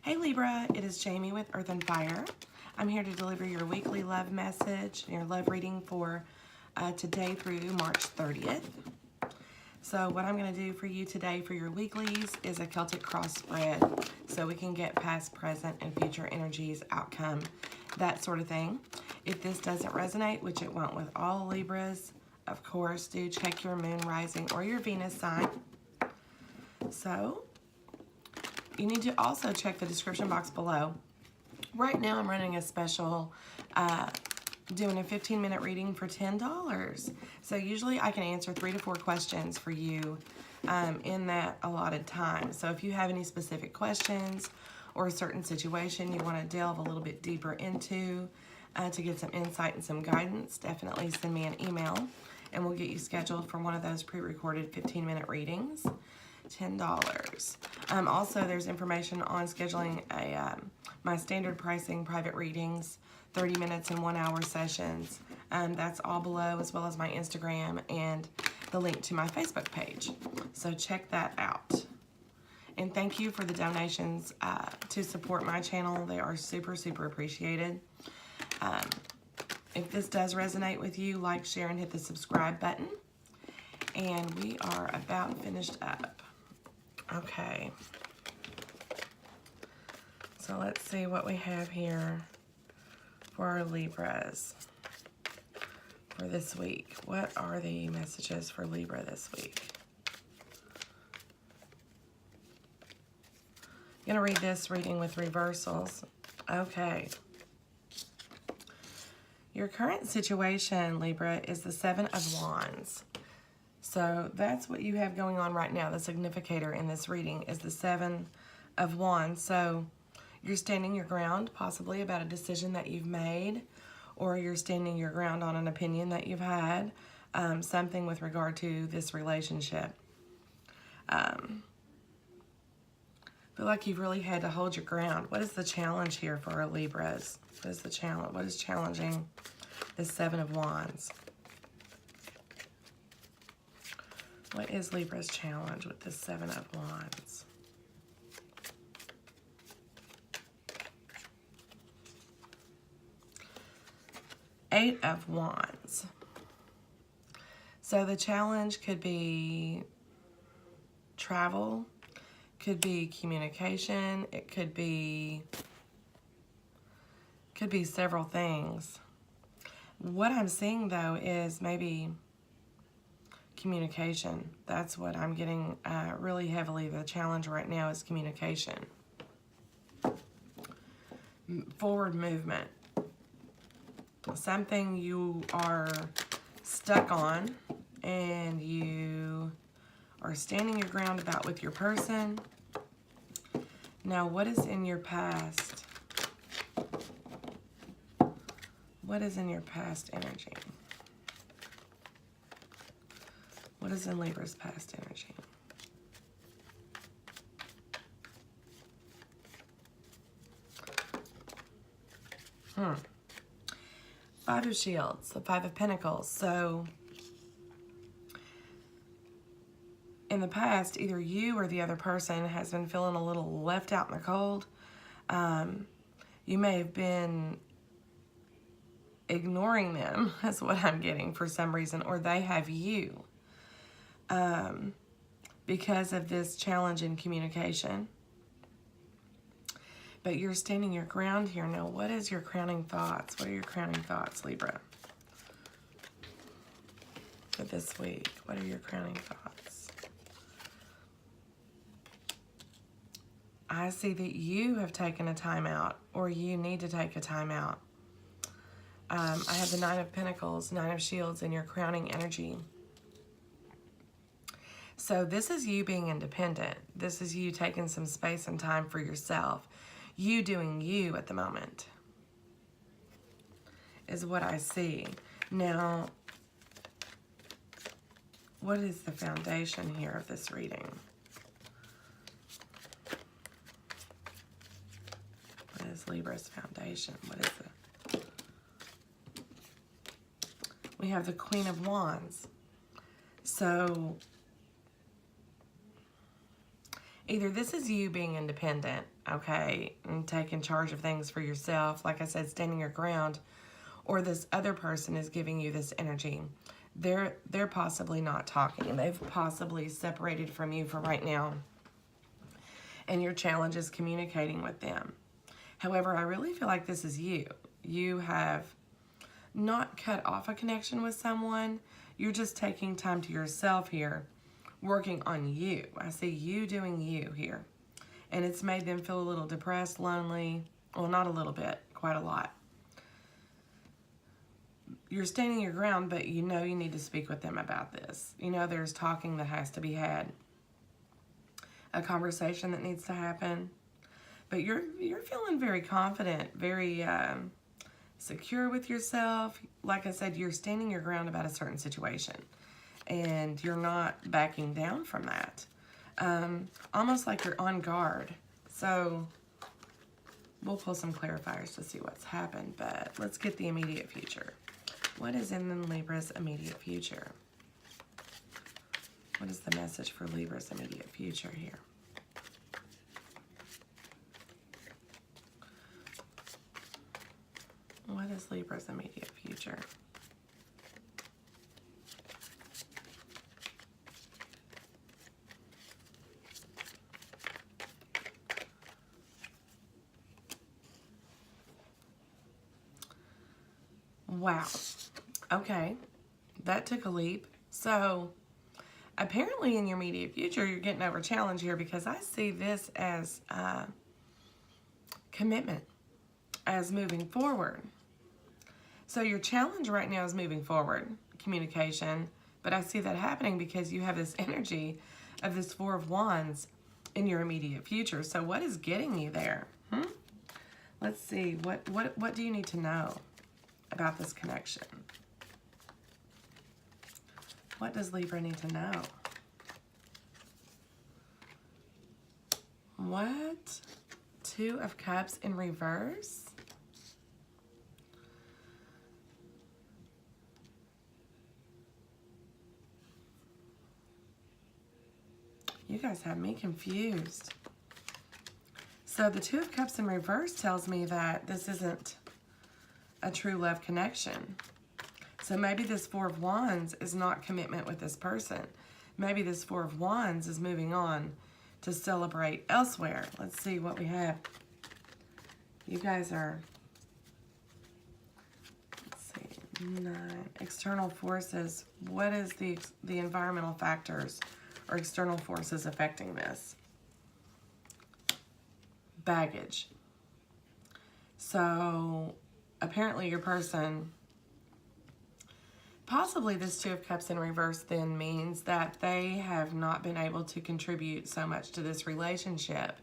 Hey Libra, it is Jamie with Earth and Fire. I'm here to deliver your weekly love message, your love reading for today through March 30th. So what I'm going to do for you today for your weeklies is a Celtic cross spread so we can get past, present, and future energies, outcome, that sort of thing. If this doesn't resonate, which it won't with all Libras, of course, do check your moon rising or your Venus sign. So you need to also check the description box below. Right now I'm running a special, doing a 15-minute reading for $10. So usually I can answer 3 to 4 questions for you in that allotted time. So if you have any specific questions or a certain situation you want to delve a little bit deeper into to get some insight and some guidance, definitely send me an email and we'll get you scheduled for one of those pre-recorded 15-minute readings. $10. Also, there's information on scheduling my standard pricing private readings, 30 minutes and 1 hour sessions. That's all below, as well as my Instagram and the link to my Facebook page. So check that out. And thank you for the donations to support my channel. They are super, super appreciated. If this does resonate with you, like, share, and hit the subscribe button. And we are about finished up. Okay, so let's see what we have here for our Libras for this week. What are the messages for Libra this week? I'm going to read this reading with reversals. Okay. Your current situation, Libra, is the 7 of Wands. So that's what you have going on right now. The significator in this reading is the 7 of Wands. So you're standing your ground possibly about a decision that you've made, or you're standing your ground on an opinion that you've had, something with regard to this relationship. Feel like you've really had to hold your ground. What is the challenge here for our Libras? What is the challenge? What is challenging this 7 of Wands? What is Libra's challenge with this 7 of Wands? Eight of Wands. So the challenge could be travel, could be communication, it could be several things. What I'm seeing though is maybe communication. That's what I'm getting really heavily. The challenge right now is communication. Forward movement. Something you are stuck on and you are standing your ground about with your person. Now, what is in your past? What is in your past energy? What is in Libra's past energy? Five of Shields, the 5 of Pentacles. So, in the past, either you or the other person has been feeling a little left out in the cold. You may have been ignoring them, that's what I'm getting for some reason, or they have you. Because of this challenge in communication. But you're standing your ground here. Now, what is your crowning thoughts? What are your crowning thoughts, Libra, for this week? What are your crowning thoughts? I see that you have taken a time out, or you need to take a time out. I have the 9 of Pentacles, 9 of Shields in your crowning energy. So this is you being independent. This is you taking some space and time for yourself. You doing you at the moment is what I see. Now, what is the foundation here of this reading? What is Libra's foundation? What is it? We have the Queen of Wands. So Either this is you being independent, okay, and taking charge of things for yourself, like I said, standing your ground, or this other person is giving you this energy. They're possibly not talking. They've possibly separated from you for right now, and your challenge is communicating with them. However, I really feel like this is you. You have not cut off a connection with someone. You're just taking time to yourself here, working on you. I see you doing you here. And it's made them feel a little depressed, lonely. Well, not a little bit, quite a lot. You're standing your ground, but you know you need to speak with them about this. You know there's talking that has to be had. A conversation that needs to happen. But you're feeling very confident, very secure with yourself. Like I said, you're standing your ground about a certain situation. And you're not backing down from that. Almost like you're on guard. So we'll pull some clarifiers to see what's happened, but let's get the immediate future. What is in Libra's immediate future? What is the message for Libra's immediate future here? What is Libra's immediate future? Wow. Okay. That took a leap. So, apparently in your immediate future, you're getting over challenge here because I see this as commitment, as moving forward. So your challenge right now is moving forward, communication, but I see that happening because you have this energy of this Four of Wands in your immediate future. So what is getting you there? Let's see, what do you need to know about this connection? What does Libra need to know? What? Two of Cups in reverse? You guys have me confused. So the Two of Cups in reverse tells me that this isn't a true love connection. So maybe this Four of Wands is not commitment with this person. Maybe this Four of Wands is moving on to celebrate elsewhere. Let's see what we have. You guys are, let's see, 9. External forces. What is the environmental factors or external forces affecting this? Baggage. So apparently your person, possibly this Two of Cups in reverse then means that they have not been able to contribute so much to this relationship,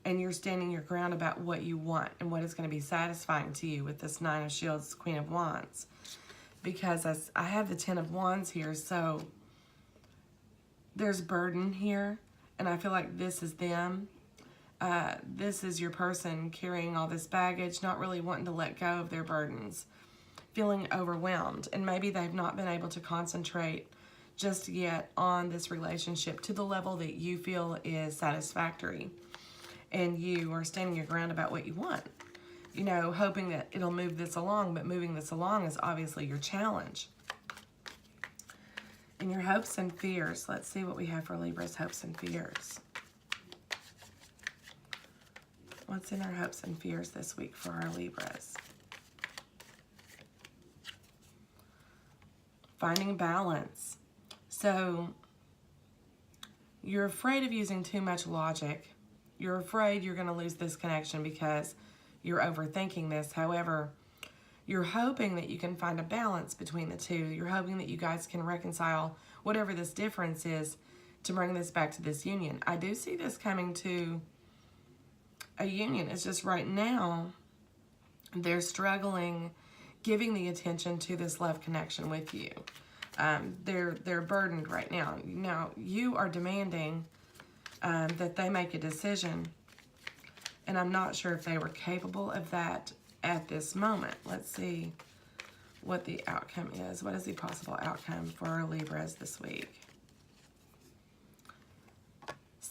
and you're standing your ground about what you want and what is going to be satisfying to you with this Nine of Shields, Queen of Wands. Because I have the Ten of Wands here, so there's burden here, and I feel like this is them. This is your person carrying all this baggage, not really wanting to let go of their burdens, feeling overwhelmed, and maybe they've not been able to concentrate just yet on this relationship to the level that you feel is satisfactory, and you are standing your ground about what you want, you know, hoping that it'll move this along, but moving this along is obviously your challenge. And your hopes and fears. Let's see what we have for Libra's hopes and fears. What's in our hopes and fears this week for our Libras? Finding balance. So you're afraid of using too much logic. You're afraid you're going to lose this connection because you're overthinking this. However, you're hoping that you can find a balance between the two. You're hoping that you guys can reconcile whatever this difference is to bring this back to this union. I do see this coming to a union. It's just right now they're struggling giving the attention to this love connection with you. They're burdened right now. Now, you are demanding that they make a decision, and I'm not sure if they were capable of that at this moment. Let's see what the outcome is. What is the possible outcome for our Libras this week?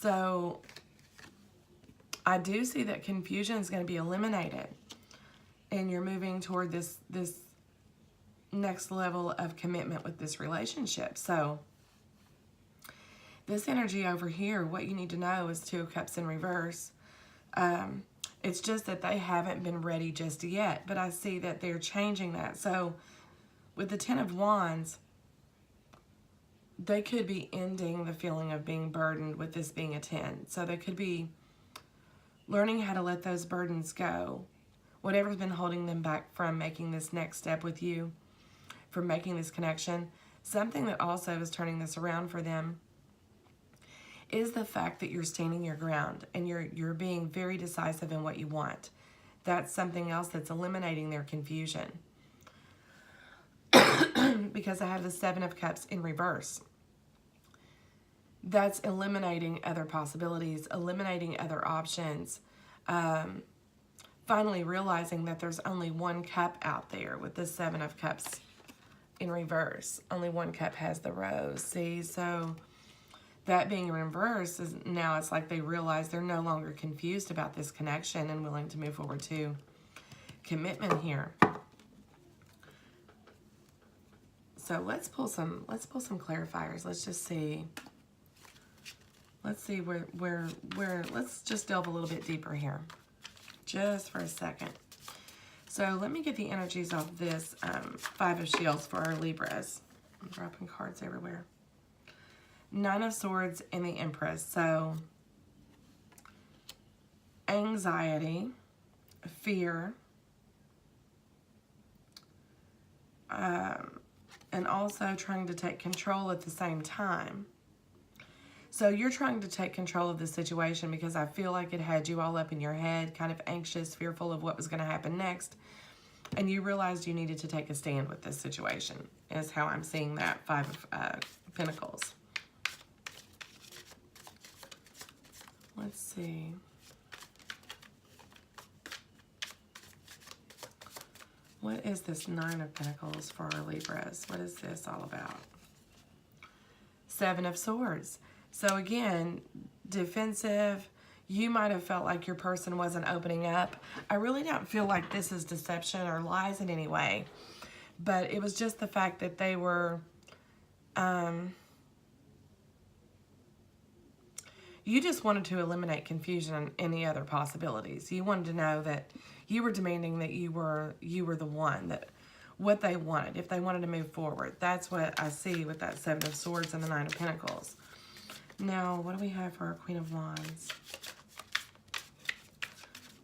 So I do see that confusion is going to be eliminated, and you're moving toward this next level of commitment with this relationship. So this energy over here, what you need to know is Two of Cups in reverse. It's just that they haven't been ready just yet, but I see that they're changing that. So with the Ten of Wands, they could be ending the feeling of being burdened with this being a 10. So they could be learning how to let those burdens go. Whatever's been holding them back from making this next step with you, from making this connection. Something that also is turning this around for them is the fact that you're standing your ground and you're being very decisive in what you want. That's something else that's eliminating their confusion. Because I have the Seven of Cups in reverse. That's eliminating other possibilities, eliminating other options. Finally realizing that there's only one cup out there with the Seven of Cups in reverse. Only one cup has the rose. See, so that being in reverse is now it's like they realize they're no longer confused about this connection and willing to move forward to commitment here. So let's pull some clarifiers. Let's just see. Let's see where let's just delve a little bit deeper here. Just for a second. So let me get the energies off this Five of Shields for our Libras. I'm dropping cards everywhere. Nine of Swords and the Empress. So anxiety, fear, and also trying to take control at the same time. So you're trying to take control of the situation because I feel like it had you all up in your head, kind of anxious, fearful of what was going to happen next. And you realized you needed to take a stand with this situation, is how I'm seeing that Five of Pentacles. Let's see. What is this Nine of Pentacles for our Libras? What is this all about? Seven of Swords. So again, defensive. You might have felt like your person wasn't opening up. I really don't feel like this is deception or lies in any way. But it was just the fact that they were... you just wanted to eliminate confusion and any other possibilities. You wanted to know that you were demanding that you were the one, that what they wanted, if they wanted to move forward. That's what I see with that Seven of Swords and the Nine of Pentacles. Now, what do we have for our Queen of Wands?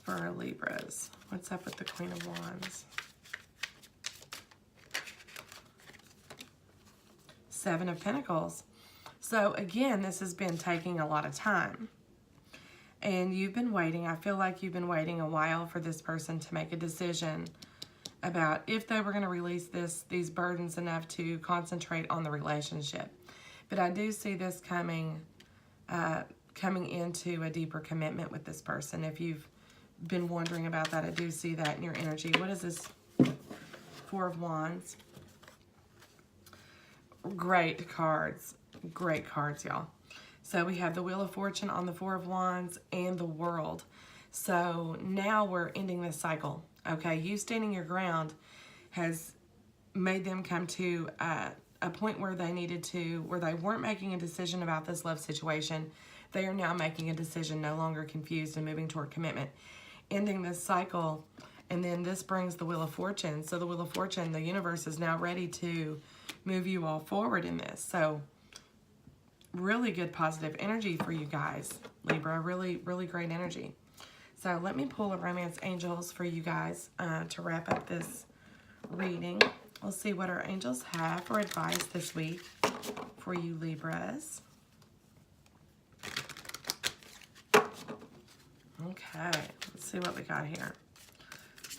For our Libras. What's up with the Queen of Wands? Seven of Pentacles. So, again, this has been taking a lot of time. And you've been waiting. I feel like you've been waiting a while for this person to make a decision about if they were going to release these burdens enough to concentrate on the relationship. But I do see this coming into a deeper commitment with this person. If you've been wondering about that, I do see that in your energy. What is this Four of Wands? Great cards. Great cards, y'all. So we have the Wheel of Fortune on the Four of Wands and the World. So now we're ending this cycle. Okay, you standing your ground has made them come to a point where they needed to, where they weren't making a decision about this love situation. They are now making a decision, no longer confused and moving toward commitment. Ending this cycle, and then this brings the Wheel of Fortune. So the Wheel of Fortune, the universe is now ready to move you all forward in this. So really good positive energy for you guys, Libra. Really, really great energy. So let me pull a Romance Angels for you guys to wrap up this reading. We'll see what our angels have for advice this week for you, Libras. Okay, let's see what we got here.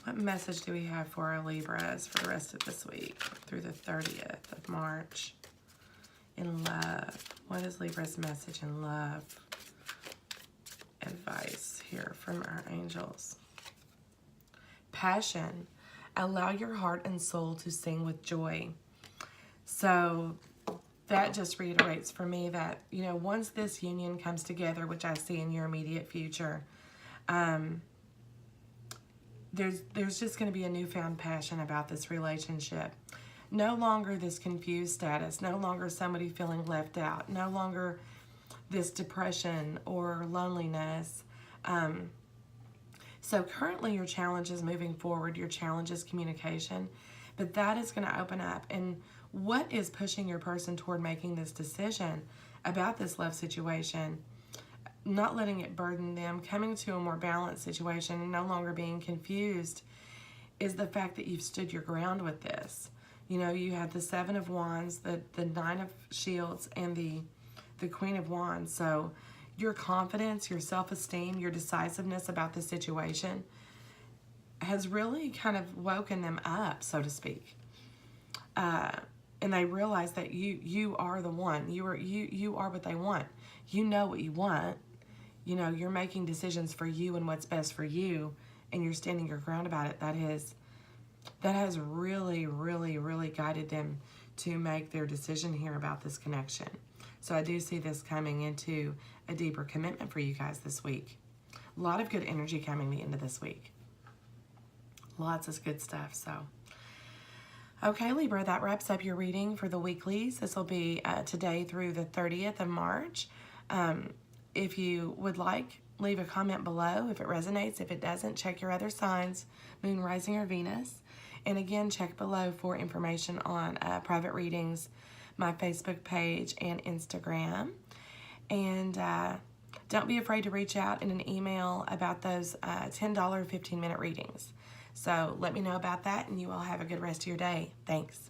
What message do we have for our Libras for the rest of this week through the 30th of March? In love. What is Libra's message in love? Advice here from our angels. Passion. Allow your heart and soul to sing with joy. So that just reiterates for me that, you know, once this union comes together, which I see in your immediate future, there's just going to be a newfound passion about this relationship. No longer this confused status, no longer somebody feeling left out, no longer this depression or loneliness. So currently your challenge is moving forward, your challenge is communication, but that is going to open up. And what is pushing your person toward making this decision about this love situation, not letting it burden them, coming to a more balanced situation and no longer being confused, is the fact that you've stood your ground with this. You know, you had the Seven of Wands, the Nine of Shields, and the Queen of Wands. So your confidence, your self-esteem, your decisiveness about the situation has really kind of woken them up, so to speak. And they realize that you are the one. You are what they want. You know what you want. You know, you're making decisions for you and what's best for you, and you're standing your ground about it. That has really, really, really guided them to make their decision here about this connection. So I do see this coming into a deeper commitment for you guys this week. A lot of good energy coming the end of this week. Lots of good stuff. So, okay, Libra, that wraps up your reading for the weeklies. This will be today through the 30th of March. If you would like, leave a comment below if it resonates. If it doesn't, check your other signs, Moon, Rising, or Venus. And again, check below for information on private readings, my Facebook page, and Instagram. And don't be afraid to reach out in an email about those $10 15-minute readings. So let me know about that, and you all have a good rest of your day. Thanks.